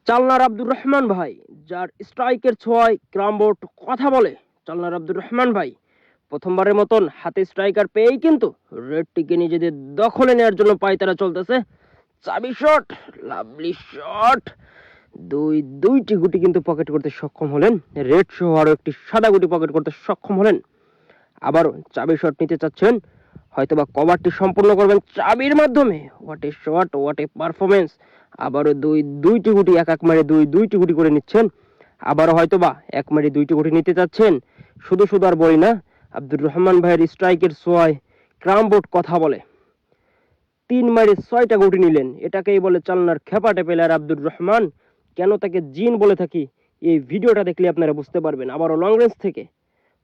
চালনার আব্দুর রহমান ভাই, যার স্ট্রাইকের ছোঁয়ায় ক্রামবোর্ড কথা বলে। চালনার আব্দুর রহমান ভাই প্রথমবারের মতন হাতে স্ট্রাইকার পেয়েই কিন্তু রেডটিকে নিজেদের দখলে নেওয়ার জন্য পায়তারা চলতেছে। চাবি শট, লাভলি শট, দুইটি গুটি কিন্তু পকেট করতে সক্ষম হলেন। রেড সহ আরো একটি সাদা গুটি পকেট করতে সক্ষম হলেন। আবারও চাবি শট নিতে চাচ্ছেন, হয়তোবা কভারটি সম্পূর্ণ করবেন চাবির মাধ্যমে। What a shot, what a performance. আবারও দুইটি গুটি এক মারে দুইটি গুটি করে নিচ্ছেন। আবারও হয়তোবা এক মারে দুইটি গুটি নিতে চাচ্ছেন। শুধু শুধু আর বলি না, আব্দুর রহমান ভাইয়ের স্ট্রাইকের সোয়ায় ক্রামবোর্ড কথা বলে। 3 মারে 6টা গুটি নিলেন। এটাকেই বলে চালনার খেপাটে প্লেয়ার আব্দুর রহমান। কেন তাকে জিন বলে থাকি, এই ভিডিওটা দেখলে আপনারা বুঝতে পারবেন। আবারও লং রেঞ্জ থেকে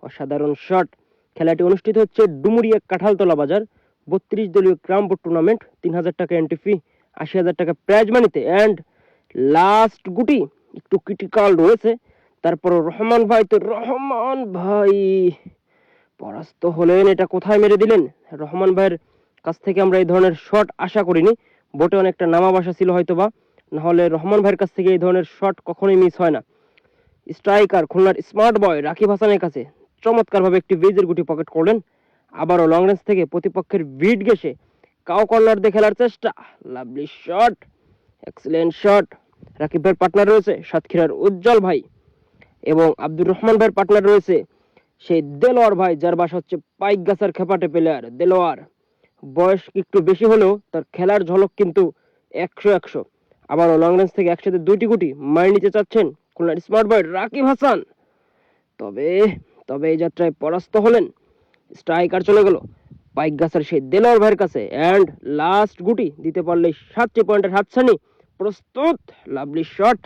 অসাধারণ শট। খেলাটি অনুষ্ঠিত হচ্ছে ডুমুরিয়া কাঁঠালতলা বাজার 32 দলীয় ক্রামবোর্ড টুর্নামেন্ট। 3000 টাকা এন্ট্রি ফি, 80,000 টাকা প্রাইজ মানিতে। অ্যান্ড লাস্ট গুটি একটু ক্রিটিক্যাল রয়েছে। তারপর রহমান ভাই পরাস্ত হলেন। এটা কোথায় মেরে দিলেন? রহমান ভাইয়ের কাছ থেকে আমরা এই ধরনের শট আশা করিনি। বোটে অনেকটা নামা বাসা ছিল হয়তোবা, না হলে রহমান ভাইয়ের কাছ থেকে এই ধরনের শট কখনোই মিস হয় না। স্ট্রাইকার খুলনার স্মার্ট বয় রাকিব হাসানের কাছে চমৎকারভাবে একটি বেজের গুটি পকেট করলেন। আবারও লং রেঞ্জ থেকে প্রতিপক্ষের ভিট গেছে কাও কর্নার দিয়ে খেলার চেষ্টা। Lovely shot, excellent shot. Rakib ভাইয়ের পার্টনার রয়েছে সাতক্ষীরার উজ্জ্বল ভাই, এবং আব্দুর রহমান ভাইয়ের পার্টনার রয়েছে সেই দেলোয়ার ভাই, যার বাসা হচ্ছে পাইকগাছার খেপাটে প্লেয়ার দেলোয়ার। বয়স একটু বেশি হলেও তার খেলার ঝলক কিন্তু 100-100। আবারও লং রেঞ্জ থেকে একসাথে দুইটি গুটি মারি নিতে চাচ্ছেন খুলনার স্মার্ট বয় রাকিব হাসান। তবে তবে এই যাত্রায় পরাস্ত হলেন। স্ট্রাইকার চলে গেল পাইকগাছার সেই দেলোয়ার ভাইয়ের কাছে। অ্যান্ড লাস্ট গুটি দিতে পারলে 7টি পয়েন্টের হাতছানি। প্রস্তুত, লাভলি শট।